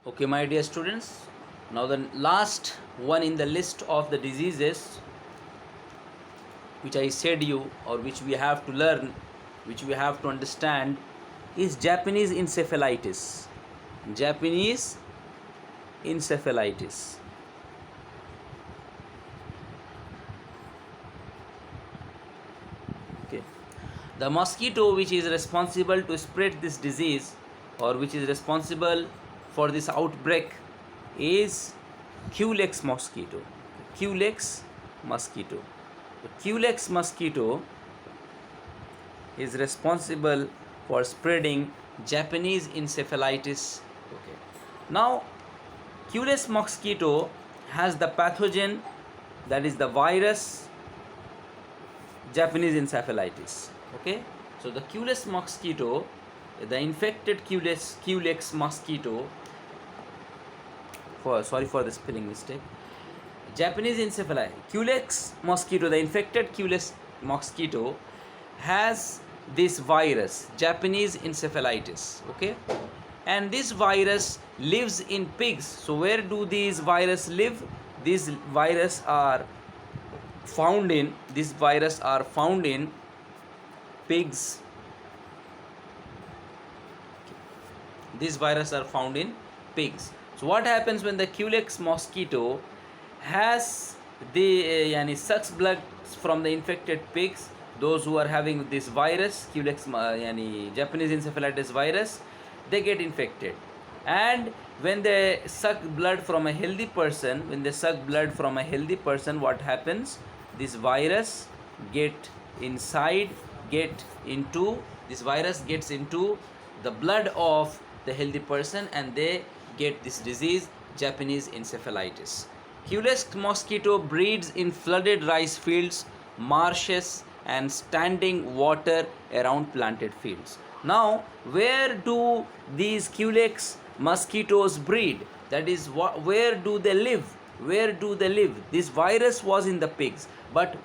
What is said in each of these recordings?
Okay, my dear students, now the last one in the list of the diseases which I said you, or which we have to learn, which we have to understand, is Japanese encephalitis. Japanese encephalitis. Okay. The mosquito which is responsible to spread this disease, or which is responsible for this outbreak, is Culex mosquito. Culex mosquito. The Culex mosquito is responsible for spreading Japanese encephalitis. Okay. Now, Culex mosquito has the pathogen, that is the virus Japanese encephalitis. Okay. So the Culex mosquito, the infected Culex mosquito, sorry for the spelling mistake. Japanese encephalitis, Culex mosquito, the infected Culex mosquito has this virus, Japanese encephalitis. Okay, and this virus lives in pigs. So where do these virus live? These virus are found in pigs. These viruses are found in pigs. So what happens when the Culex mosquito has the sucks blood from the infected pigs, those who are having this virus, Culex Japanese encephalitis virus, they get infected. And when they suck blood from a healthy person, what happens? This virus gets into the blood of the healthy person, and they get this disease, Japanese encephalitis. Culex mosquito breeds in flooded rice fields, marshes, and standing water around planted fields. Now, where do these Culex mosquitoes breed? That is, where do they live? This virus was in the pigs, but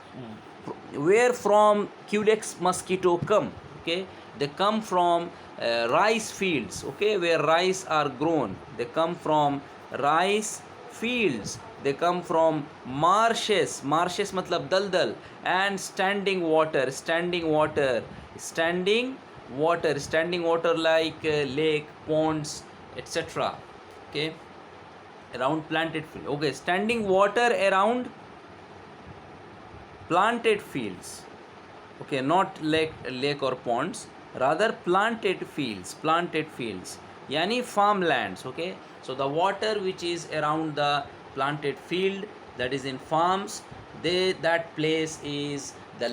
where from Culex mosquito come? Okay, they come from rice fields. Okay, where rice are grown. They come from rice fields. They come from marshes matlab daldal, and standing water like lake, ponds, etc. Okay, around planted field. Okay, standing water around planted fields. Okay, not lake or ponds, rather planted fields, yani farmlands. Okay, so the water which is around the planted field, that is in farms, that place is the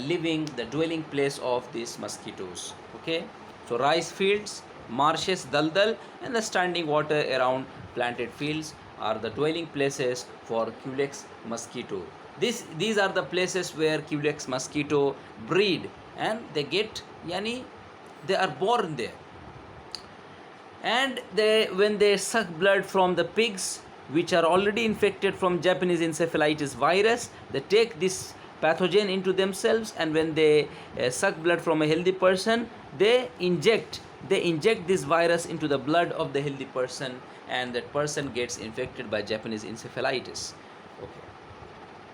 dwelling place of these mosquitoes. Okay, so rice fields, marshes, daldal, and the standing water around planted fields are the dwelling places for Culex mosquito. These are the places where Culex mosquito breed, and they are born there. And when they suck blood from the pigs which are already infected from Japanese encephalitis virus, they take this pathogen into themselves, and when they suck blood from a healthy person, they inject this virus into the blood of the healthy person, and that person gets infected by Japanese encephalitis. Okay,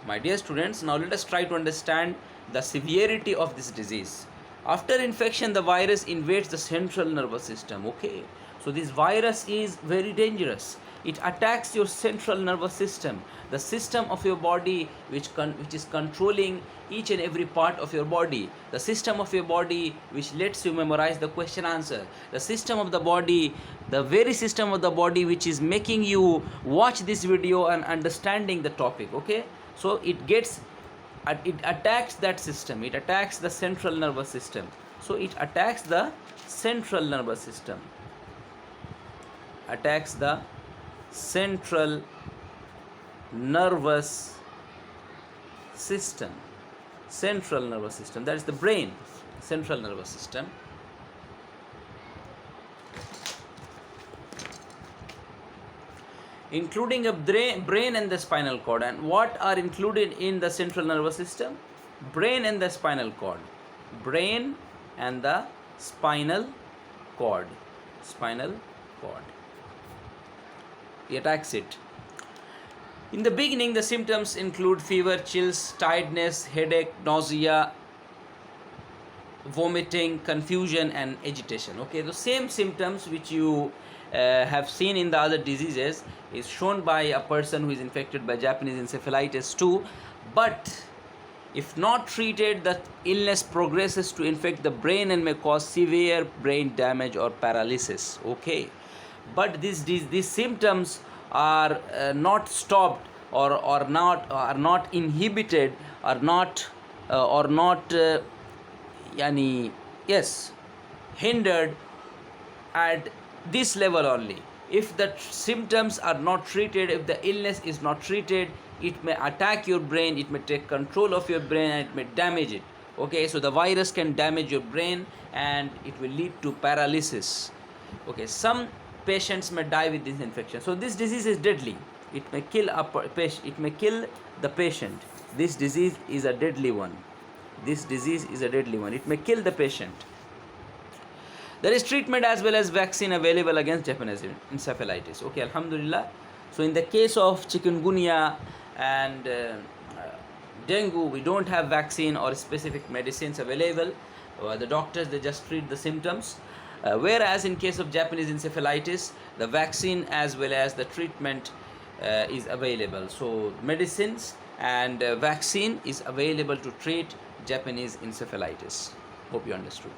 my dear students, now let us try to understand the severity of this disease. After infection, the virus invades the central nervous system. Okay, so this virus is very dangerous. It attacks your central nervous system, the system of your body which is controlling each and every part of your body, the system of your body which lets you memorize the question answer, the system of the body, the very system of the body which is making you watch this video and understanding the topic. Okay, so it attacks that system. It attacks the central nervous system. So it attacks the central nervous system. Attacks the central nervous system. That is the brain. Central nervous system. Including a brain and the spinal cord. And what are included in the central nervous system? Brain and the spinal cord. Brain and the spinal cord. he attacks it. In the beginning, the symptoms include fever, chills, tiredness, headache, nausea, vomiting, confusion, and agitation. Okay, the same symptoms which you have seen in the other diseases is shown by a person who is infected by Japanese encephalitis too, but if not treated, the illness progresses to infect the brain and may cause severe brain damage or paralysis. Okay, but these symptoms are not stopped or not inhibited or not yani yes hindered at this level only. If the symptoms are not treated, if the illness is not treated, it may attack your brain, it may take control of your brain, and it may damage it. Okay, so the virus can damage your brain and it will lead to paralysis. Okay, some patients may die with this infection. So this disease is deadly. It may kill it may kill the patient. This disease is a deadly one. This disease is a deadly one. It may kill the patient. There is treatment as well as vaccine available against Japanese encephalitis. Okay, alhamdulillah. So in the case of chikungunya and dengue, we don't have vaccine or specific medicines available. The doctors, they just treat the symptoms. Whereas in case of Japanese encephalitis, the vaccine as well as the treatment is available. So medicines and vaccine is available to treat Japanese encephalitis. Hope you understood.